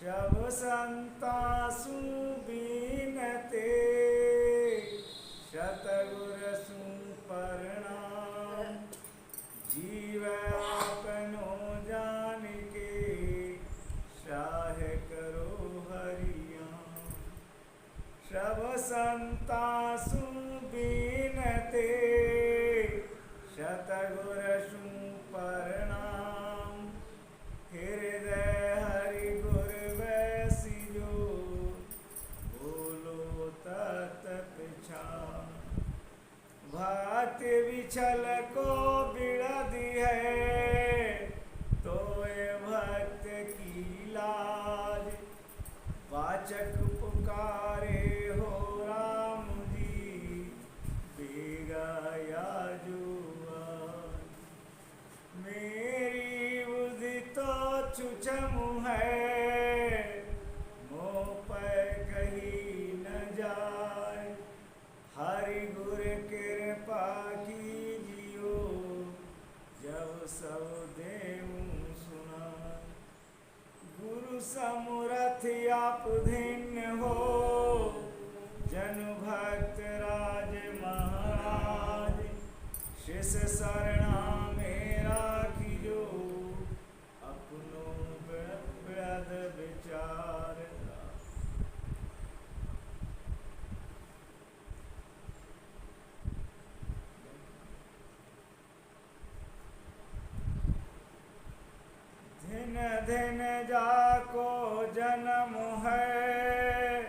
शब संतासु बीनते शतगुरसु प्रणाम। जीव आपनो जान के शाह करो हरियाम। शब संतासु बीनते शतगुरसु प्रणाम। हृदय हरि गुर वैसियो बोलो तत पिछान। भाति विछल को बिड़दी है तोय भक्त की लाज। वाचक पुकारे हो राम जी बेगाया जुआन। मेरी बुद्धि तो छुछमु है मोह पर कही न जाए। हरि गुर कृपा कीजियो जब सब देहु सुनाए। गुरु समरथ आप धिन्न हो जनु भक्त राज महाराज। शिष शरणा मेरा कीजो अपनो ब्रद विचार। धिन धिन जाको जन्म है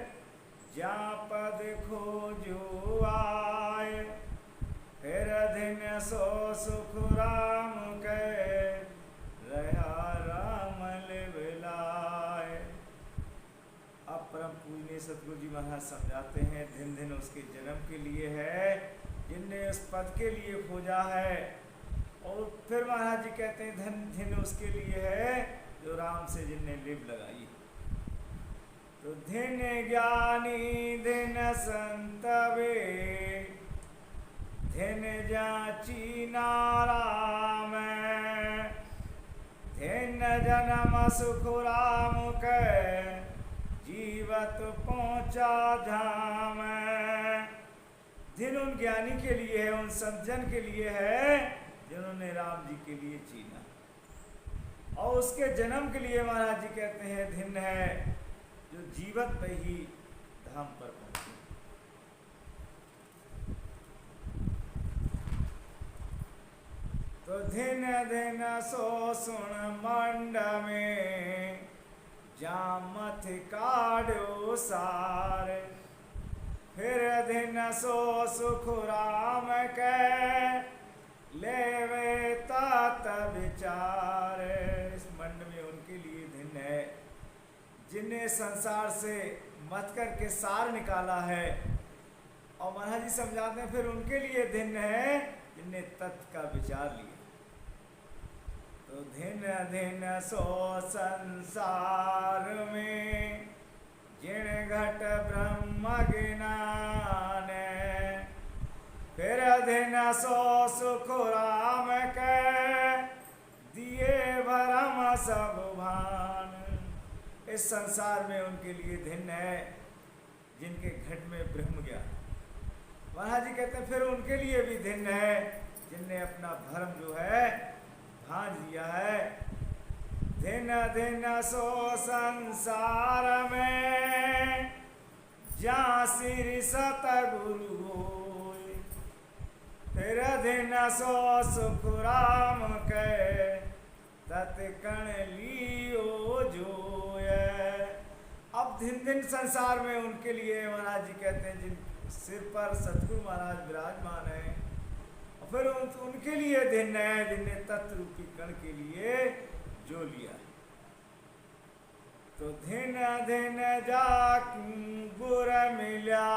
जा पद खोजो आए। फिर धिन सो सुख राम के रहा राम लिवलाए। अब परम पूजनीय सतगुरु जी महाराज समझाते हैं धिन धिन उसके जन्म के लिए है जिनने उस पद के लिए खोजा है। और फिर महाराज जी कहते हैं धन धिन उसके लिए है जो राम से जिनने लिव लगाई। तो धिन ज्ञानी धिन संतवे धिन जाची नाराम। धिन जन्म सुख राम के जीवत पहुँचा धाम। धिन उन ज्ञानी के लिए है उन संतजन के लिए है जिन्होंने राम जी के लिए चीना। और उसके जन्म के लिए महाराज जी कहते हैं धिन है जो जीवत पे ही धाम पर पहुंचे। तो धिन धिन सो सुन मंड में जामथ काढ़ो सार। फिर धिन सो सुख राम के लेवे तात विचार। इस मंड में उनके लिए धिन है जिन्हें संसार से मत करके सार निकाला है। और महाराज जी समझाते हैं फिर उनके लिए धिन है जिन्हें तत् का विचार लिया। तो धिन धिन सो संसार में जिण घट ब्रह्म ज्ञान। फिर धिन सो सुख राम के दिए भरम सब भान। इस संसार में उनके लिए धिन है जिनके घट में ब्रह्म ज्ञान। महाराज जी कहते हैं फिर उनके लिए भी धिन है जिनने अपना भरम जो है भांज लिया है। धिन धिन सो संसार में जा श्री सतगुरु होय। फिर धिन सो सुख राम के तत्कण लियो जोय। अब धिन धिन संसार में उनके लिए महाराज जी कहते हैं जिन सिर पर सतगुरु महाराज विराजमान है। और फिर उनके लिए धिन है जिनने तत्व रूपी कण के लिए जो लिया। तो धिन धिन जा गुर मिला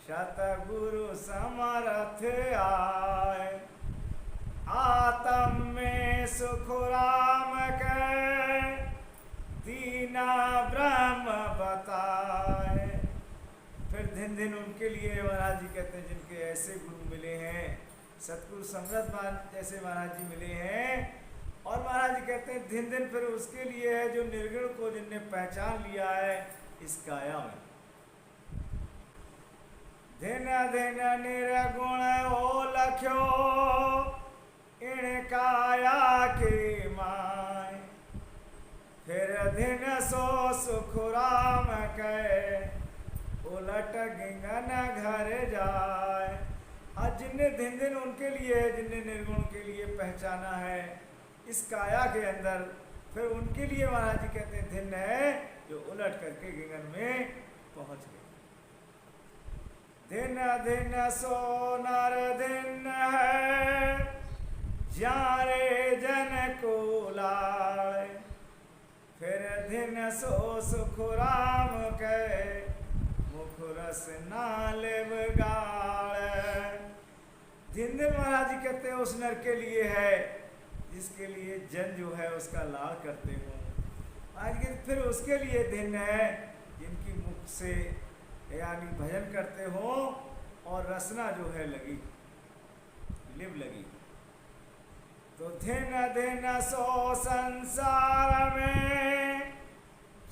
शतगुरु समर्थ आए। आत्म में सुख राम के दीना ब्रह्म बताए। फिर दिन दिन उनके लिए महाराज जी कहते हैं जिनके ऐसे गुरु मिले हैं, सतगुरु समृद्ध जैसे महाराज जी मिले हैं और महाराज जी कहते हैं दिन दिन फिर उसके लिए है जो निर्गुण को जिनने पहचान लिया है इस काया में। दिन दिन निर्गुण ओ लख्यो इन काया के माय, फिर दिन सो सुख राम कहे उलट गिंगन घर जाए। आज जिनने दिन दिन उनके लिए, जिनने निर्गुण के लिए पहचाना है इस काया के अंदर, फिर उनके लिए महाराज जी कहते हैं दिन है जो उलट करके गिंगन में पहुंच गए। दिन दिन सो नर दिन है जारे जन को लाए, फिर दिन सो सुख राम के मुख रस नाले बगाड़े। दिन दिन महाराज जी कहते हैं उस नर के लिए है जिसके लिए जन जो है उसका लाड़ करते हो। आज के फिर उसके लिए दिन है जिनकी मुख से यानी भजन करते हो और रसना जो है लगी, लिव लगी। तो दिन दिन सो संसार में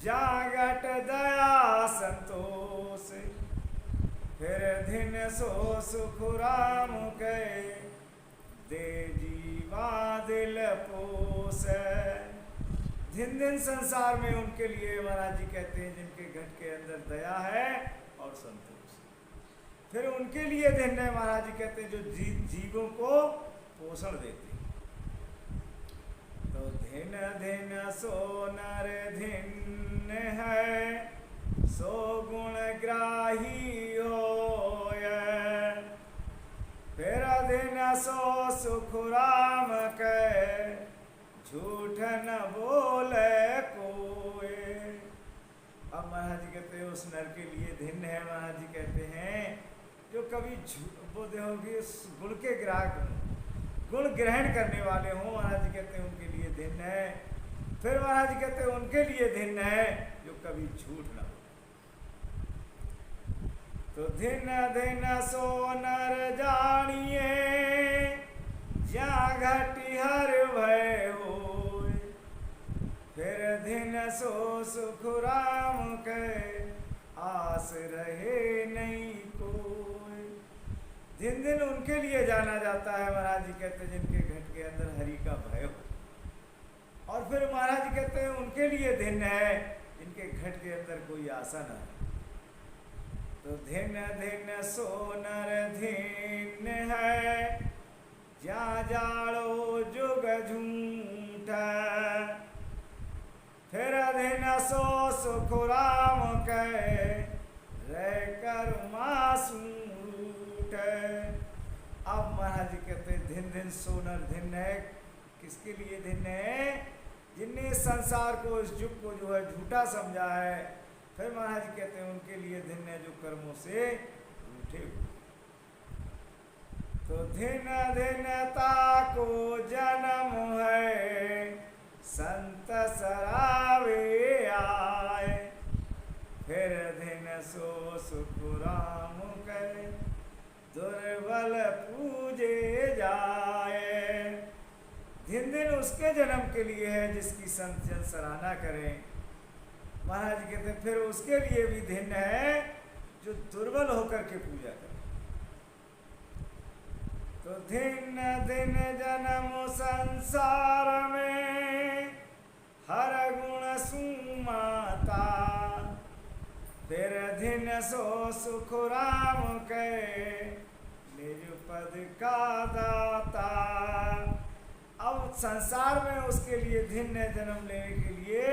जागट दया संतोष, फिर दिन सो सुख राम के दे जीवा दिल पोस। दिन दिन संसार में उनके लिए महाराज जी कहते हैं जिनके घट के अंदर दया है और संतोष। फिर उनके लिए दिन है महाराज जी कहते हैं जो जीवों को पोषण देते हैं। तो दिन दिन सो नर दिन है सो गुण ग्राही होय, फिर दिन सो सुख राम के झूठ न बोले कोई। अब महाराज जी कहते हैं उस नर के लिए दिन है, महाराज जी कहते हैं जो कभी बोलते होंगे उस गुण के ग्राहक हों, गुण ग्रहण करने वाले हों, महाराज जी कहते हैं उनके लिए दिन है। फिर महाराज जी कहते हैं उनके लिए दिन है जो कभी झूठ ना हो। तो दिन दिन सो नर जानिए जा घटी हर भय हो, फिर दिन सो सुख राम के आस रहे नहीं कोई। दिन दिन उनके लिए जाना जाता है महाराज जी कहते हैं जिनके घट के अंदर हरि का भय हो। और फिर महाराज जी कहते हैं उनके लिए दिन है जिनके घट के अंदर कोई आशा न है। तो दिन दिन सो नर दिन है जा जाड़ो जुग झूठा, फिर दिन सो सुख राम के रह कर मासूम। अब महाराज जी कहते हैं दिन दिन सोनर दिन है, किसके लिए दिन है? जिनने संसार को, इस युग को जो है झूठा समझा है। फिर महाराज जी कहते हैं उनके लिए दिन है जो कर्मों से रूठे हुए। तो दिन दिन ताको जन्म है संत सरावे आए, फिर दिन सो सुख राम के दुर्बल पूजे जाए। दिन दिन उसके जन्म के लिए है जिसकी संत जन सराहना करें। महाराज जी कहते हैं फिर उसके लिए भी दिन है जो दुर्बल होकर के पूजा करे। तो दिन दिन जन्म संसार में हर गुण सुमाता, फिर दिन सो सुख राम के निज पद का दाता। अब संसार में उसके लिए दिन है जन्म लेने के लिए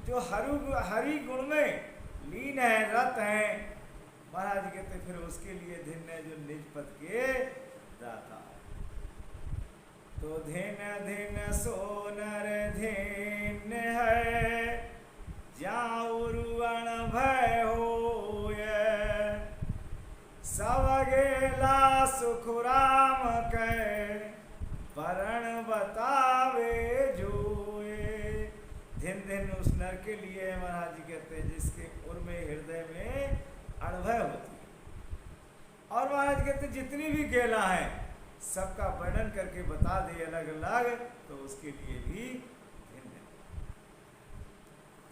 जो हरि गुण में लीन है, रत है। महाराज कहते फिर उसके लिए दिन है जो निज पद के दाता। तो दिन दिन सोनर दिन है जाउरुअण भय होय, सब गेला सुख राम के वरण बतावे जोए। दिन दिन उस नर के लिए महाराज जी कहते हैं जिसके उर में हृदय में अणभय होती है। और महाराज कहते जितनी भी गेला है सबका वर्णन करके बता दे अलग अलग, तो उसके लिए भी भिन्न है।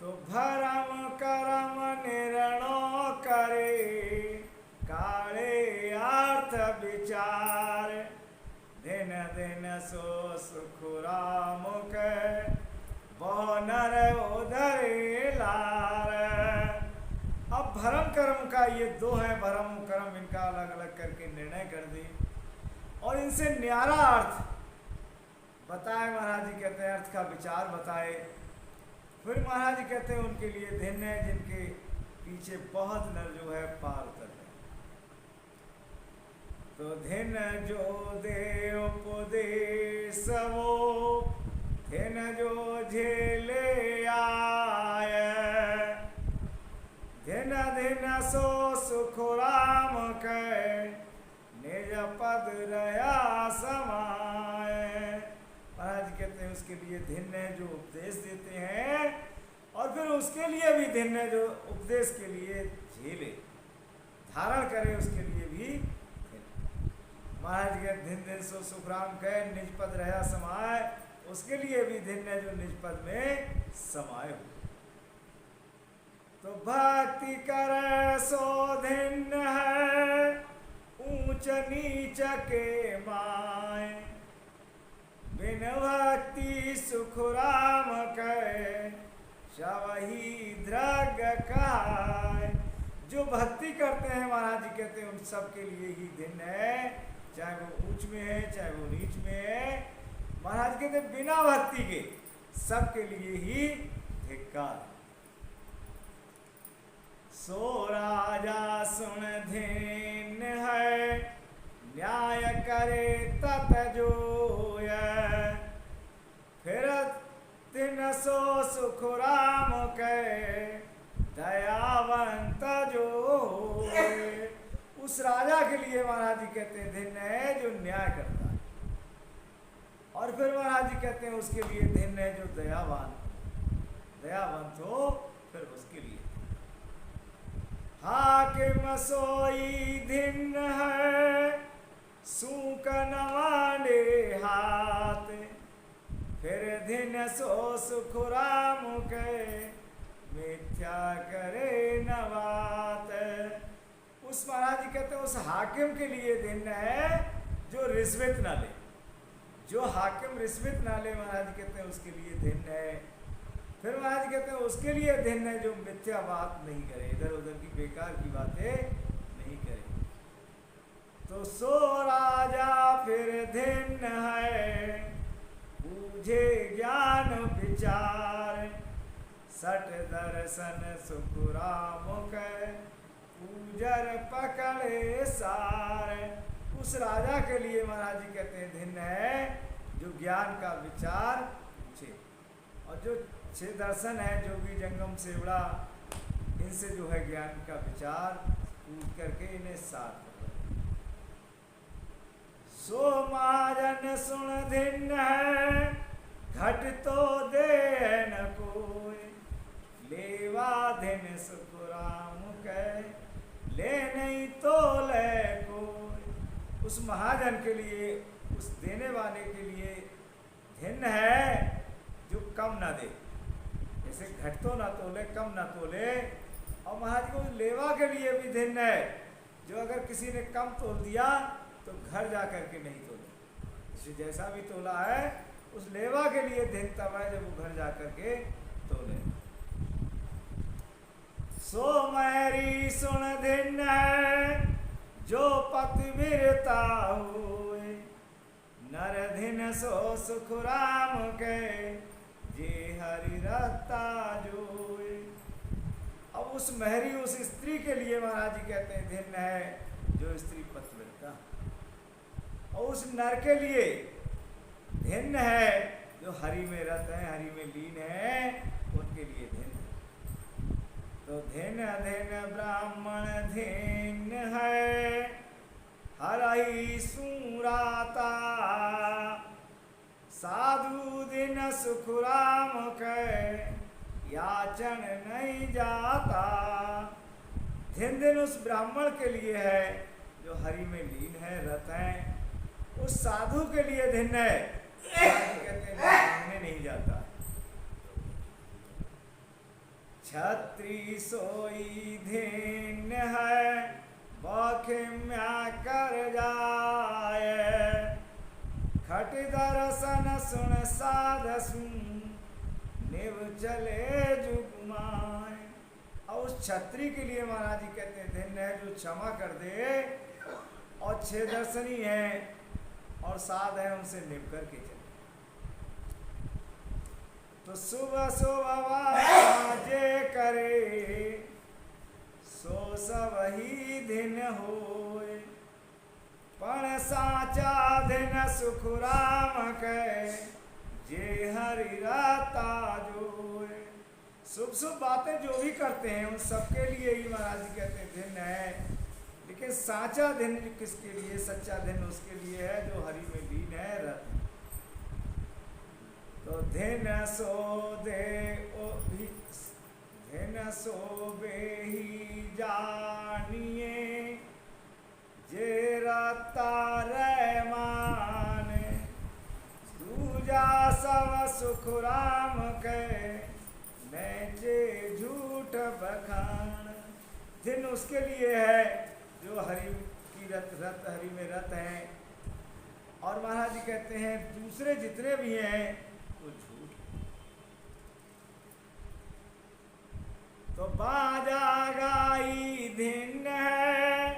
तो भरम करम निर्णय करे, काले अर्थ विचार, दिन दिन सो सुख राम के, बहु नर उधरे लार। अब भरम कर्म का ये दो हैं, भरम कर्म, इनका अलग अलग करके निर्णय कर दे और इनसे न्यारा अर्थ बताए। महाराज जी कहते हैं अर्थ का विचार बताए। फिर महाराज जी कहते हैं उनके लिए धन्य है जिनके पीछे बहुत नर जो है पार उतर गए। तो धन्य जो दे उपदेश वो, धन्य जो झेले आए, धन्य धन्य सो सुख राम के, निज पद रया समाए। महाराज कहते हैं उसके लिए धन्य जो उपदेश देते हैं, और फिर उसके लिए भी धन्य जो उपदेश के लिए झेले धारण करे, उसके लिए भी महाराज के दिन दिन सो सुखराम कहे, निज पद रहा समाए, उसके लिए भी धन्य जो निज पद में समाये हो। तो भक्ति कर सो धन्य है, ऊंच नीच के माए, बिन भक्ति सुख राम कहे, शवही द्रग कहाय। जो भक्ति करते हैं महाराज जी कहते हैं उन सब के लिए ही धन्य है, चाहे वो ऊंच में है चाहे वो नीच में है। महाराज कहते हैं बिना भक्ति के सबके लिए ही धिक्कार। सो राजा सुन धीन है, न्याय करे तत जोय, फिर दिन सो सुख राम के, दयावंत जो। उस राजा के लिए महाराज जी कहते हैं धन्य है जो न्याय करता है, और फिर महाराज जी कहते हैं उसके लिए धन्य है जो दयावंत हो, फिर उसके लिए। हाकिम सोई धिन है, सूक नवाने हाथ, फिर धिन सो सुख राम के, मिथ्या करे न बात। उस महाराज जी कहते हैं उस हाकिम के लिए धन्य है जो रिश्वत ना ले, जो हाकिम रिश्वत ना ले, महाराज जी कहते हैं उसके लिए धन्य है। फिर महाराज कहते हैं उसके लिए धन्य है जो मिथ्या बात नहीं करे, इधर उधर की बेकार की बातें नहीं करे। तो सो राजा फिर धन्य है, बूझे ज्ञान विचार, सट दर्शन सुख राम के, पूजर पकड़े सार। उस राजा के लिए महाराज जी कहते हैं धन्य है जो ज्ञान का विचार पूछे, और जो छह दर्शन है जोगी जंगम से उड़ा, इनसे जो है ज्ञान का विचार पूछ करके इन्हें सार पकड़े। सो महाजन सुन धन्य है, घट तो दे न कोई, लेवा धन सुख राम के, ले नहीं तो ले कोई। उस महाजन के लिए, उस देने वाले के लिए धन्य है जो कम ना दे, जैसे घट तो ना तोले कम ना तोले। और महाराज को लेवा के लिए भी धन्य है जो अगर किसी ने कम तोल दिया तो घर जा करके नहीं तोले, जैसा भी तोला है उस लेवा के लिए धन्य तब है जब वो घर जा करके तोले। सो मैरी सुन धन्य है जो पति वीरता हुए, नर धिन सो सुख राम के, जे हरि रता जोए। अब उस महरी उस स्त्री के लिए महाराज जी कहते हैं धन्य है जो स्त्री पतिव्रता, और उस नर के लिए धन्य है जो हरि में रत है, हरि में लीन है, उनके लिए धन्य। तो धन्य धन्य ब्राह्मण धन्य है, हरहि सुराता, साधु दिन सुख राम के, याचन नहीं जाता। दिन दिन उस ब्राह्मण के लिए है जो हरि में लीन है, रत हैं, उस साधु के लिए धिन्न है। कहते हैं मांगने नहीं जाता। छत्री सोई धिन्न है बखिम्या कर जाए, खट दर्शन सुन साध सुन निव चले जुगमाए। और उस छत्री के लिए महाराज जी कहते हैं धन्य है जो क्षमा कर दे और छह दर्शनी है और साध है उनसे निभ करके चले। तो सुबह सुबह जे करे सो सब ही दिन होए, पण साचा दिन सुख राम के जे हरि राता जोए। शुभ शुभ बातें जो भी करते हैं उन सबके लिए ही महाराज जी कहते हैं दिन है, लेकिन साचा दिन किसके लिए, सच्चा दिन उसके लिए है जो हरि में लीन है रत। तो दिन सो दे ओ भी दिन सो बेही जानिए, जे रता रे माने दूजा सब सुख राम के नैचे झूठ बखान। दिन उसके लिए है जो हरि की रत हरि में रत है। और महाराज जी कहते हैं दूसरे जितने भी हैं वो झूठ। तो बाजा गाई दिन है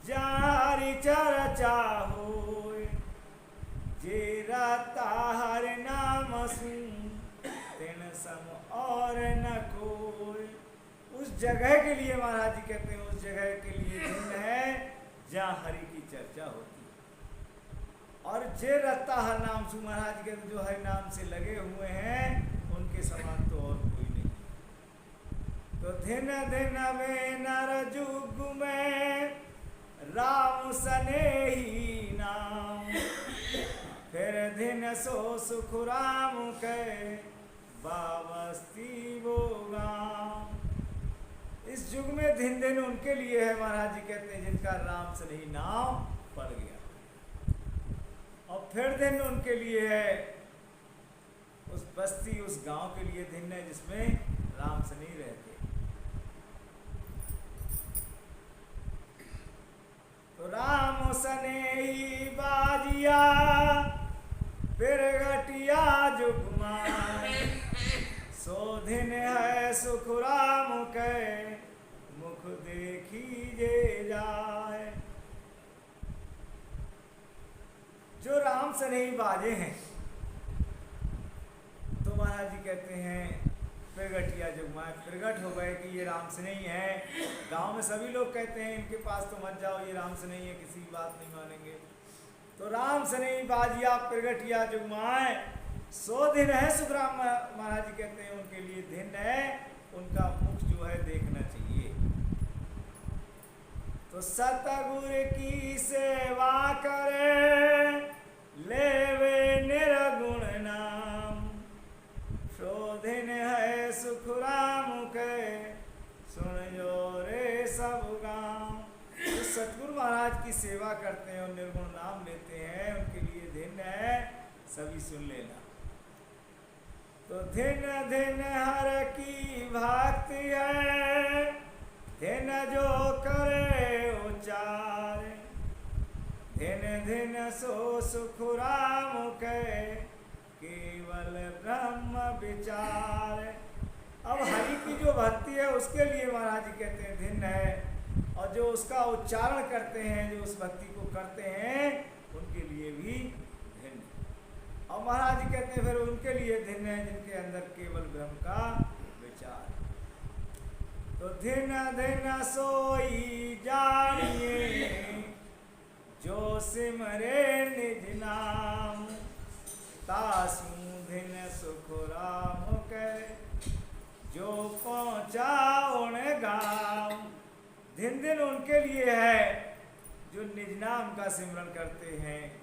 जारी चर्चा होए, जे रता हर नाम सुन तिन सम और न कोई। उस जगह के लिए महाराज जी कहते हैं उस जगह के लिए दिन है जहाँ हरि की चर्चा होती है। और जे रत्ता हर नाम सुन, महाराज जी कहते जो हरि नाम से लगे हुए हैं उनके समान तो और कोई नहीं। तो दिन दिन में नर जुग में राम सनेही नाम, फिर दिन सो सुख राम के बावस्ती वो गाँव। इस युग में दिन दिन उनके लिए है महाराज जी कहते हैं जिनका राम से नहीं नाम पड़ गया, और फिर दिन उनके लिए है उस बस्ती उस गांव के लिए दिन है जिसमें राम से नहीं रहते। तो राम सनेही बाजिया फिर घटिया जुगमाए, सो दिन है सुख राम के मुख देखी जे जाए। जो राम से नहीं बाजे हैं तो महाराज जी कहते हैं प्रगटिया जुगमाए, प्रगट हो गए कि ये राम से नहीं है। गांव में सभी लोग कहते हैं इनके पास तो मत जाओ ये राम से नहीं है, किसी की बात नहीं मानेंगे। तो राम से नहीं बाजिया प्रगटिया जुगमाए, सो दिन है सुख राम। महाराज जी कहते हैं उनके लिए दिन है, उनका मुख जो है देखना चाहिए। तो सतगुर की सेवा करे लेवे निर्गुण नाम, शोधिन है सुख राम के सुन जो रे सब गाँव। जो सतगुरु महाराज की सेवा करते हैं और निर्गुण नाम लेते हैं उनके लिए दिन है, सभी सुन लेना। तो दिन दिन हर की भक्ति है, दिन जो करे उचार, दिन दिन सो सुख राम के केवल ब्रह्म विचार। अब हरि की जो भक्ति है उसके लिए महाराज जी कहते हैं दिन है, और जो उसका उच्चारण करते हैं जो उस भक्ति को करते हैं उनके लिए भी दिन। और महाराज जी कहते हैं फिर उनके लिए दिन है जिनके अंदर केवल ब्रह्म का विचार। तो दिन दिन सोई जानिए जो सिमरे निज नाम, तासु दिन सुख राम के जो पहुँचा उन गाँव। दिन दिन उनके लिए है जो निज नाम का सिमरन करते हैं।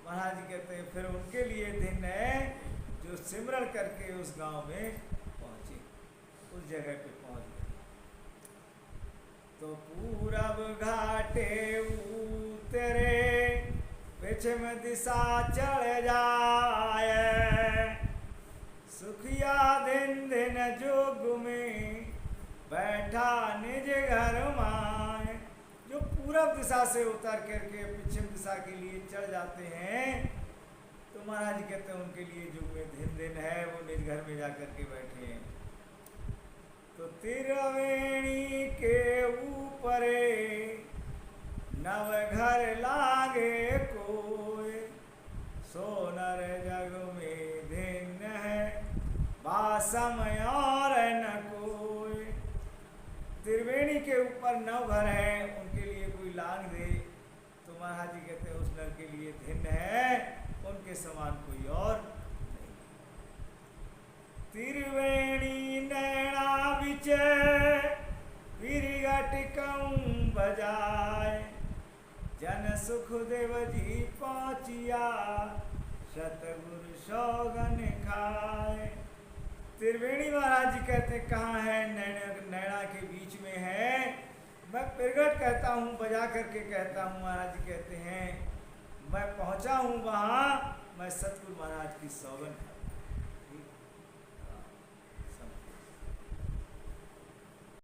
महाराज जी कहते हैं फिर उनके लिए दिन है जो सिमरन करके उस गांव में पहुंचे, उस जगह पे पहुंच गए। तो पूरब घाटे उतरे पिछम दिशा चढ़ जाए, सुखिया दिन दिन जोग में बैठा निज घर माए। जो पूरब दिशा से उतर करके पश्चिम दिशा के लिए चढ़ जाते हैं, तो महाराज जी कहते हैं उनके लिए युग में दिन दिन है, वो निज घर में जाकर के बैठे हैं। तो त्रिवेणी के ऊपर नव घर लागे कोई, सोनर जग में दिन है बासम और न कोई। त्रिवेणी के ऊपर 9 घर हैं, उनके लिए कोई लांग दे तो महाराज जी कहते हैं उस नर के लिए धिन्न है, उनके समान कोई और नहीं। त्रिवेणी नैना बिचे विरिगट कऊं बजाए, जन सुखदेव जी पहुँचिया सतगुरु सौगन खाए। त्रिवेणी महाराज जी कहते कहाँ है? नैना के बीच में है। मैं प्रगट कहता हूँ, बजा करके कहता हूँ। महाराज जी कहते हैं मैं पहुँचा हूँ वहाँ, मैं सतगुरु महाराज की सौगन